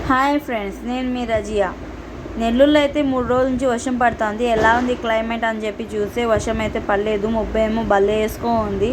Hi friends, నేను మీ రజియా. నెల్లూరులో అయితే 3 రోజుల నుంచి వర్షం పడుతుంది. ఎలా ఉంది క్లైమేట్ అని చెప్పి చూస్తే వర్షం అయితే పడలేదు. ముబ్బేమో భలే వేసుకొని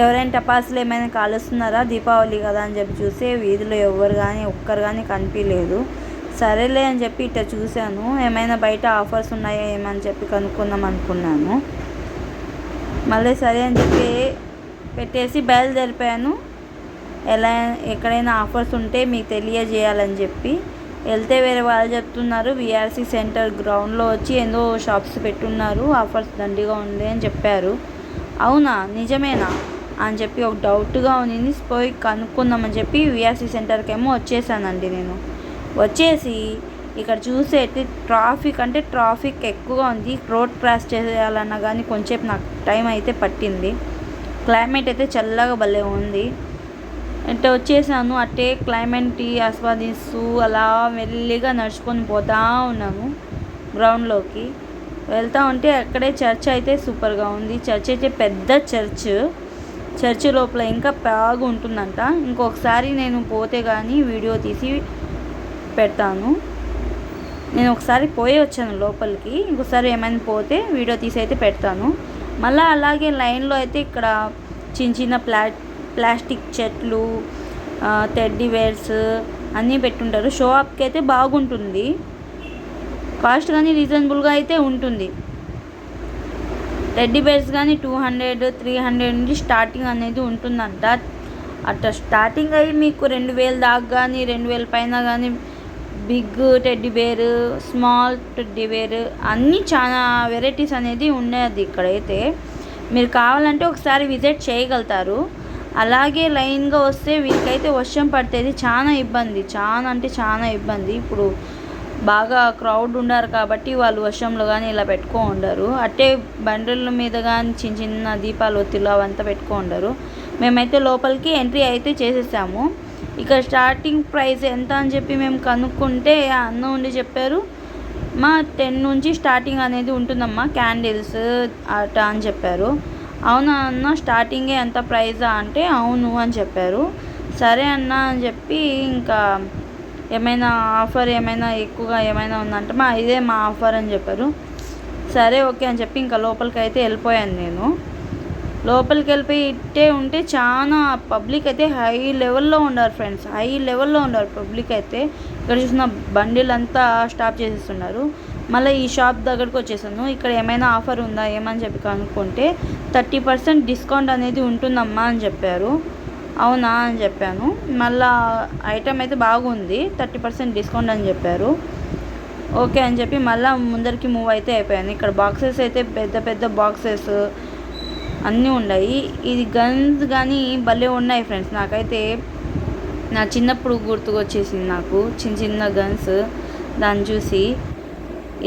ఎవరైనా టపాసులు ఏమైనా కాలుస్తున్నారా, దీపావళి కదా అని చెప్పి చూస్తే వీధిలో ఒక్కరు కానీ కనిపించలేదు. సరేలే అని చెప్పి ఇట్లా చూశాను, ఏమైనా బయట ఆఫర్స్ ఉన్నాయా ఏమని చెప్పి కనుక్కుందాం అనుకున్నాను. మళ్ళీ సరే అని చెప్పి పెట్టేసి బయలుదేరిపోయాను. ఎక్కడైనా ఆఫర్స్ ఉంటే మీకు తెలియజేయాలని చెప్పి వెళ్తే వేరే వాళ్ళు చెప్తున్నారు విఆర్సి సెంటర్ గ్రౌండ్లో వచ్చి ఏదో షాప్స్ పెట్టున్నారు, ఆఫర్స్ దండిగా ఉంది అని చెప్పారు. అవునా, నిజమేనా అని చెప్పి ఒక డౌట్గా ఉంది. పోయి కనుక్కుందామని చెప్పి విఆర్సి సెంటర్కి ఏమో వచ్చేసానండి. నేను వచ్చేసి ఇక్కడ చూసేటి ట్రాఫిక్ ఎక్కువగా ఉంది. రోడ్ క్రాస్ చేయాలన్నా కానీ కొంచెం నాకు టైం అయితే పట్టింది. క్లైమేట్ అయితే చల్లగా భలే ఉంది. అంటే వచ్చేసాను, అట్టే క్లైమేట్ ఆస్వాదిస్తూ అలా మెల్లిగా నడుచుకొని పోతూ ఉన్నాను. గ్రౌండ్లోకి వెళ్తూ ఉంటే అక్కడే చర్చ్ అయితే సూపర్గా ఉంది. చర్చ్ అయితే పెద్ద చర్చ్ లోపల ఇంకా బాగా ఉంటుందంట. ఇంకొకసారి నేను పోతే కానీ వీడియో తీసి పెడతాను. నేను ఒకసారి పోయి వచ్చాను లోపలికి, ఇంకోసారి ఏమైనా పోతే వీడియో తీసి అయితే పెడతాను. మళ్ళీ అలాగే లైన్లో అయితే ఇక్కడ చిన్న ప్లాస్టిక్ చెట్లు, టెడ్డీ బేర్స్ అన్నీ పెట్టుంటారు. షో అప్కి అయితే బాగుంటుంది, కాస్ట్ కానీ రీజనబుల్గా అయితే ఉంటుంది. టెడ్డీ బేర్స్ కానీ 200, 300 నుంచి స్టార్టింగ్ అనేది ఉంటుందంట. అట్లా స్టార్టింగ్ అయ్యి మీకు 2000 దాకా కానీ 2000 పైన కానీ big teddy bear, small teddy bear అన్నీ చాలా వెరైటీస్ అనేది ఉండేది. ఇక్కడైతే మీరు కావాలంటే ఒకసారి విజిట్ చేయగలుగుతారు. అలాగే లైన్గా వస్తే వీరికైతే వర్షం పడితేది చాలా ఇబ్బంది. ఇప్పుడు బాగా క్రౌడ్ ఉన్నారు కాబట్టి వాళ్ళు వర్షంలో కానీ ఇలా ఉండరు. అట్టే బండ్ల మీద కానీ చిన్న దీపాలు ఒత్తిళ్ళు అవంతా ఉండరు. మేమైతే లోపలికి ఎంట్రీ అయితే చేసేసాము. ఇక్కడ స్టార్టింగ్ ప్రైస్ ఎంత అని చెప్పి మేము కనుక్కుంటే అన్న ఉండి చెప్పారు, 10 నుంచి స్టార్టింగ్ అనేది ఉంటుందమ్మా క్యాండిల్స్ అట్లా అని చెప్పారు. అవునా అన్న, స్టార్టింగే ఎంత ప్రైజా అంటే అవును అని చెప్పారు. సరే అన్న అని చెప్పి ఇంకా ఏమైనా ఆఫర్ ఏమైనా ఎక్కువగా ఏమైనా ఉందంటే ఇదే మా ఆఫర్ అని చెప్పారు. సరే ఓకే అని చెప్పి ఇంకా లోపలికి అయితే వెళ్ళిపోయాను. నేను లోపలికి వెళ్ళిపోయి ఇట్టే ఉంటే చాలా పబ్లిక్ అయితే హై లెవెల్లో ఉన్నారు ఫ్రెండ్స్, పబ్లిక్ అయితే. ఇక్కడ చూసిన బండిలంతా స్టాప్ చేసేస్తున్నారు. మళ్ళీ ఈ షాప్ దగ్గరకు వచ్చేసాను. ఇక్కడ ఏమైనా ఆఫర్ ఉందా ఏమని చెప్పి కనుక్కుంటే 30% డిస్కౌంట్ అనేది ఉంటుందమ్మా అని చెప్పారు. అవునా అని చెప్పాను. మళ్ళీ ఐటమ్ అయితే బాగుంది, 30% డిస్కౌంట్ అని చెప్పారు. ఓకే అని చెప్పి మళ్ళీ ముందరికి మూవ్ అయితే అయిపోయాను. ఇక్కడ బాక్సెస్ అయితే పెద్ద బాక్సెస్ అన్నీ ఉన్నాయి. ఇది గన్స్ కానీ భలే ఉన్నాయి ఫ్రెండ్స్. నాకైతే నా చిన్నప్పుడు గుర్తుకొచ్చేసింది నాకు చిన్న గన్స్. దాన్ని చూసి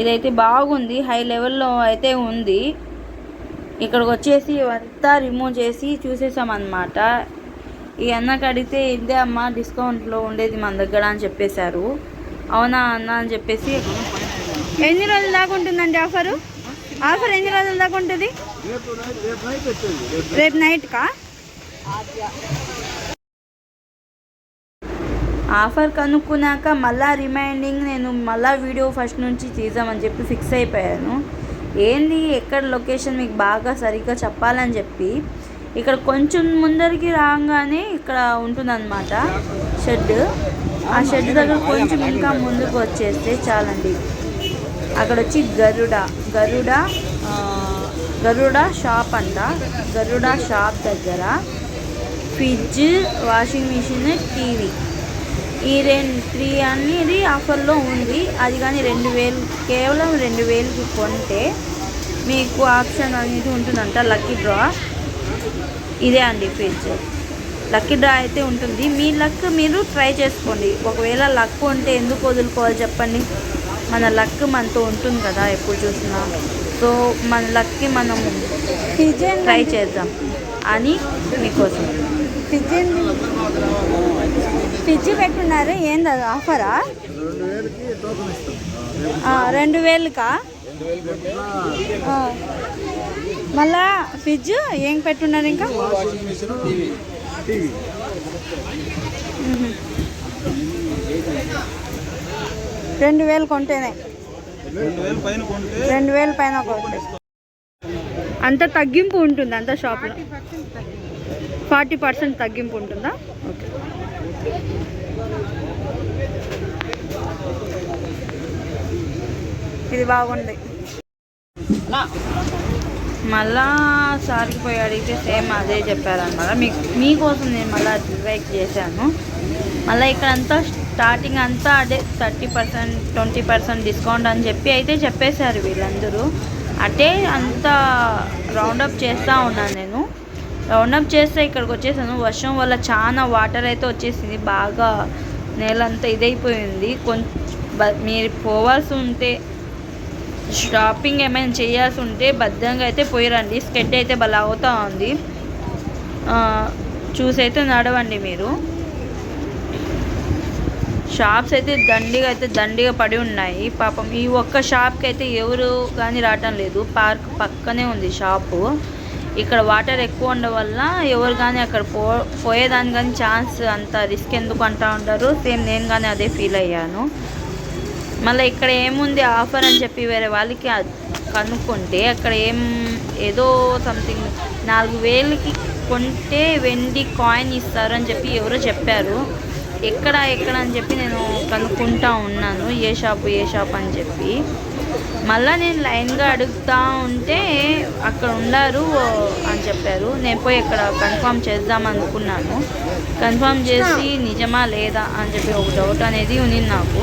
ఇదైతే బాగుంది, హై లెవెల్లో అయితే ఉంది. ఇక్కడికి వచ్చేసి అంతా రిమూవ్ చేసి చూసేసామన్నమాట. ఈ అన్నకి అడిగితే ఇదే అమ్మ డిస్కౌంట్లో ఉండేది మన దగ్గర అని చెప్పేశారు. అవునా అన్న అని చెప్పేసి ఎన్ని రోజుల దాకా ఉంటుందండి ఆఫర్ ఎన్ని రోజుల దాకా ఉంటుంది? రేపు నైట్కా ఆఫర్ కనుక్కున్నాక మళ్ళీ రిమైండింగ్ నేను మళ్ళీ వీడియో ఫస్ట్ నుంచి తీద్దామని చెప్పి ఫిక్స్ అయిపోయాను. ఏంది ఎక్కడ లొకేషన్ మీకు బాగా సరిగ్గా చెప్పాలని చెప్పి ఇక్కడ కొంచెం ముందరికి రాగానే ఇక్కడ ఉంటుందన్నమాట షెడ్. ఆ షెడ్ దగ్గర కొంచెం ఇంకా ముందుకు వచ్చేస్తే చాలండి. అక్కడ వచ్చి గరుడ షాప్ అంట. గరుడ షాప్ దగ్గర ఫ్రిడ్జ్, వాషింగ్ మిషన్, టీవీ ఈ 3 అనేది ఆఫర్లో ఉంది. అది కానీ 2000, కేవలం 2000కి కొంటే మీకు ఆప్షన్ అనేది ఉంటుందంట లక్కీ డ్రా. ఇదే అండి ఫ్రిడ్జ్, లక్కీ డ్రా అయితే ఉంటుంది. మీ లక్ మీరు ట్రై చేసుకోండి. ఒకవేళ లక్ ఉంటే ఎందుకు వదులుకోవాలి చెప్పండి? మన లక్ మనతో ఉంటుంది కదా ఎప్పుడు చూసినా. సో మన లక్కి మనం ట్రై చేద్దాం అని మీకోసం ఫ్రిడ్జ్ పెట్టున్నారు. ఏంది అది ఆఫరా? 2000కా? మళ్ళా ఫ్రిడ్జ్ ఏం పెట్టున్నారు ఇంకా? 2000 కొంటేనే 2000 పైన కొంటే అంత తగ్గింపు ఉంటుంది అంత షాప్లో 40% తగ్గింపు ఉంటుందా? ఓకే. ఇది బాగుంది. మళ్ళా సార్కి పోయి అడిగితే సేమ్ అదే చెప్పారనమాట. మీకోసం నేను మళ్ళీ రివైక్ చేశాను. మళ్ళీ ఇక్కడంతా స్టార్టింగ్ అంతా అదే 30% 20% డిస్కౌంట్ అని చెప్పి అయితే చెప్పేశారు వీళ్ళందరూ. అంటే అంతా రౌండప్ చేస్తూ ఉన్నాను నేను. రౌండప్ చేస్తే ఇక్కడికి వచ్చేసాను. వర్షం వల్ల చాలా వాటర్ అయితే వచ్చేసింది. బాగా నేలంతా ఇదైపోయింది. మీరు పోవాల్సి ఉంటే షాపింగ్ ఏమైనా చేయాల్సి ఉంటే భద్రంగా అయితే పోయిరండి. స్కెడ్ అయితే భలే అవుతూ ఉంది. చూసైతే నడవండి మీరు. షాప్స్ అయితే దండిగా పడి ఉన్నాయి. పాపం ఈ ఒక్క షాప్కి అయితే ఎవరు కానీ రావటం లేదు. పార్క్ పక్కనే ఉంది షాపు. ఇక్కడ వాటర్ ఎక్కువ ఉండడం వల్ల ఎవరు కానీ అక్కడ పోయేదాని కానీ ఛాన్స్ అంత రిస్క్ ఎందుకు అంటూ ఉంటారు. సేమ్ నేను కానీ అదే ఫీల్ అయ్యాను. మళ్ళీ ఇక్కడ ఏముంది ఆఫర్ అని చెప్పి వేరే వాళ్ళకి కనుక్కుంటే అక్కడ ఏదో సంథింగ్ 4000కి కొంటే వెండి కాయిన్ ఇస్తారు అని చెప్పి ఎవరో చెప్పారు. ఎక్కడ అని చెప్పి నేను కనుక్కుంటా ఉన్నాను ఏ షాప్ అని చెప్పి. మళ్ళీ నేను లైన్గా అడుగుతూ ఉంటే అక్కడ ఉన్నారు అని చెప్పారు. నేను పోయి ఇక్కడ కన్ఫర్మ్ చేద్దాం అనుకున్నాను. కన్ఫర్మ్ చేసి నిజమా లేదా అని చెప్పి ఒక డౌట్ అనేది ఉంది నాకు.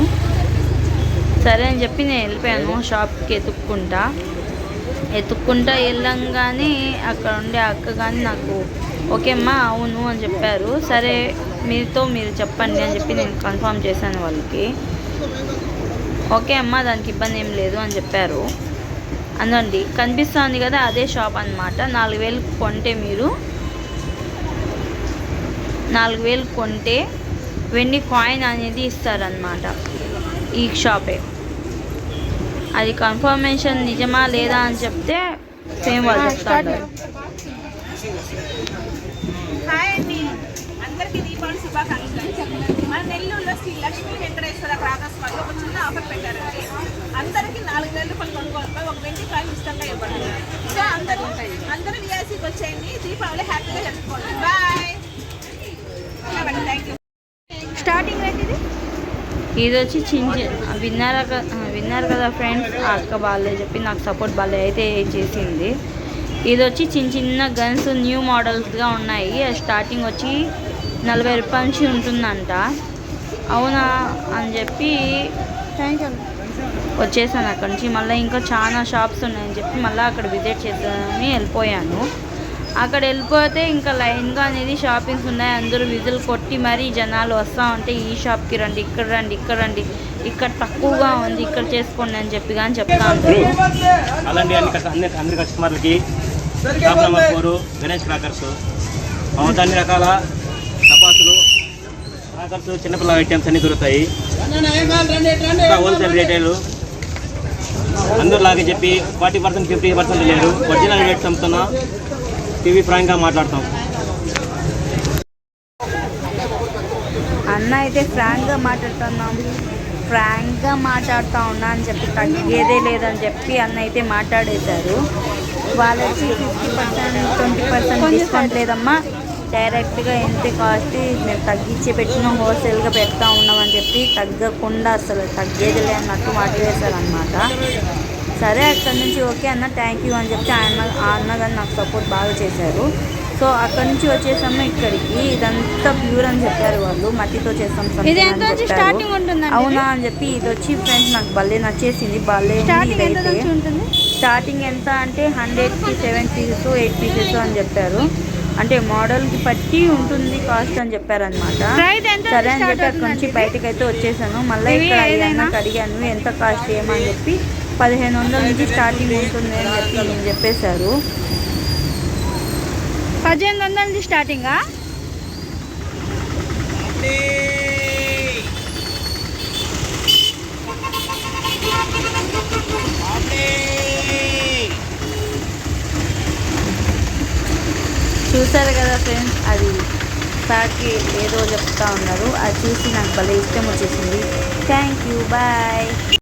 సరే అని చెప్పి నేను వెళ్ళిపోయాను షాప్కి ఎత్తుక్కుంటా వెళ్ళంగానే అక్కడ ఉండే అక్క కానీ నాకు ఓకే అమ్మా అవును అని చెప్పారు. సరే మీరు చెప్పండి అని చెప్పి నేను కన్ఫర్మ్ చేశాను వాళ్ళకి. ఓకే అమ్మా దానికి ఇబ్బంది ఏం లేదు అని చెప్పారు. అందండి కనిపిస్తుంది కదా అదే షాప్ అన్నమాట. 4000 కొంటే మీరు 4000 కొంటే వెండి కాయిన్ అనేది ఇస్తారనమాట ఈ షాపే. అది కన్ఫర్మేషన్ నిజమా లేదా అని చెప్తే సేమ్ వాళ్ళు చెప్తారు. హాయ్ అండి, అందరికీ దీపావళి శుభాకాంక్షలు. మన నెల్లూరులో శ్రీ లక్ష్మీ వెంకటేశ్వర బ్రాదర్స్ వాళ్ళు ఒక చిన్న ఆఫర్ పెట్టారండి. అందరికీ 4000 రూపాయలు కొనుక్కోవాలి ఒక వెండి కాయిన్ ఇష్టంగా ఇవ్వండి. సో అందరూ విఆర్సీకి వచ్చేయండి. దీపావళి హ్యాపీగా జరుపుకోండి. Bye. Thank you. Starting rate ఇది వచ్చి విన్నారు కదా ఫ్రెండ్స్. ఆ అక్క బాలే చెప్పి నాకు సపోర్ట్ బాలే అయితే చేసింది. ఇది వచ్చి చిన్న గన్స్ న్యూ మోడల్స్గా ఉన్నాయి. స్టార్టింగ్ వచ్చి 40 రూపాయల నుంచి ఉంటుందంట. అవునా అని చెప్పి వచ్చేసాను అక్కడి నుంచి. మళ్ళీ ఇంకా చాలా షాప్స్ ఉన్నాయని చెప్పి మళ్ళీ అక్కడ విజిట్ చేద్దామని వెళ్ళిపోయాను. అక్కడ వెళ్ళిపోతే ఇంకా లైన్గా అనేది షాపింగ్స్ ఉన్నాయి. అందరూ విజిల్ కొట్టి మరీ జనాలు వస్తూ ఉంటే ఈ షాప్కి రండి, ఇక్కడ రండి, ఇక్కడ తక్కువగా ఉంది, ఇక్కడ చేసుకోండి అని చెప్పి కానీ చెప్తా ఉంటారు. అలాంటి అన్ని కస్టమర్లకి షాప్ నెంబర్ 4 గణేష్ క్రాకర్స్ అన్ని రకాల టపాసులు క్రాకర్స్ చిన్నపిల్లల ఐటమ్స్ అన్నీ దొరుకుతాయి. హోల్సేల్ రీటైల్ అందరూ లాగే చెప్పి 40% 50% లేదు. ఒరిజినల్ రేట్స్ అమ్ముతున్నా. టీవీ ఫ్రాంక్గా మాట్లాడతాం. అన్న అయితే ఫ్రాంక్గా మాట్లాడుతూ ఉన్నా అని చెప్పి తగ్గేదే లేదని చెప్పి అన్న అయితే మాట్లాడేశారు. వాళ్ళకి 50% 20% డిస్కౌంట్ లేదమ్మా, డైరెక్ట్గా ఎంత కాస్ట్ మేము తగ్గించి పెట్టిన హోల్సేల్గా పెడతా ఉన్నామని చెప్పి తగ్గకుండా అసలు తగ్గేదిలే అన్నట్టు మాట్లాడేశారనమాట. సరే అక్కడి నుంచి ఓకే అన్న థ్యాంక్ యూ అని చెప్పి అన్న కానీ నాకు సపోర్ట్ బాగా చేశారు. సో అక్కడి నుంచి వచ్చేసాము ఇక్కడికి. ఇదంతా ప్యూర్ అని చెప్పారు వాళ్ళు, మట్టితో చేస్తాం అవునా అని చెప్పి. ఇది వచ్చి ఫ్రెండ్స్ నాకు భలే నచ్చేసింది. భలే ఇదైతే స్టార్టింగ్ ఎంత అంటే 100కి 7 పీసెస్ 8 పీసెస్ అని చెప్పారు. అంటే మోడల్కి పట్టి ఉంటుంది కాస్ట్ అని చెప్పారనమాట. సరే అని చెప్పి అక్కడి నుంచి బయటకు అయితే వచ్చేసాను. మళ్ళీ ఇక్కడ అడిగాను ఎంత కాస్ట్ ఏమని చెప్పి 1500 నుంచి స్టార్టింగ్ ఉంటుంది అని చెప్పి నేను చెప్పేశారు. 1500 నుంచి స్టార్టింగా? చూసారు కదా ఫ్రెండ్స్, అది సార్కి ఏదో చెప్తా ఉన్నారు, అది చూసి నాకు భలే ఇష్టం వచ్చేసింది. Thank you, bye.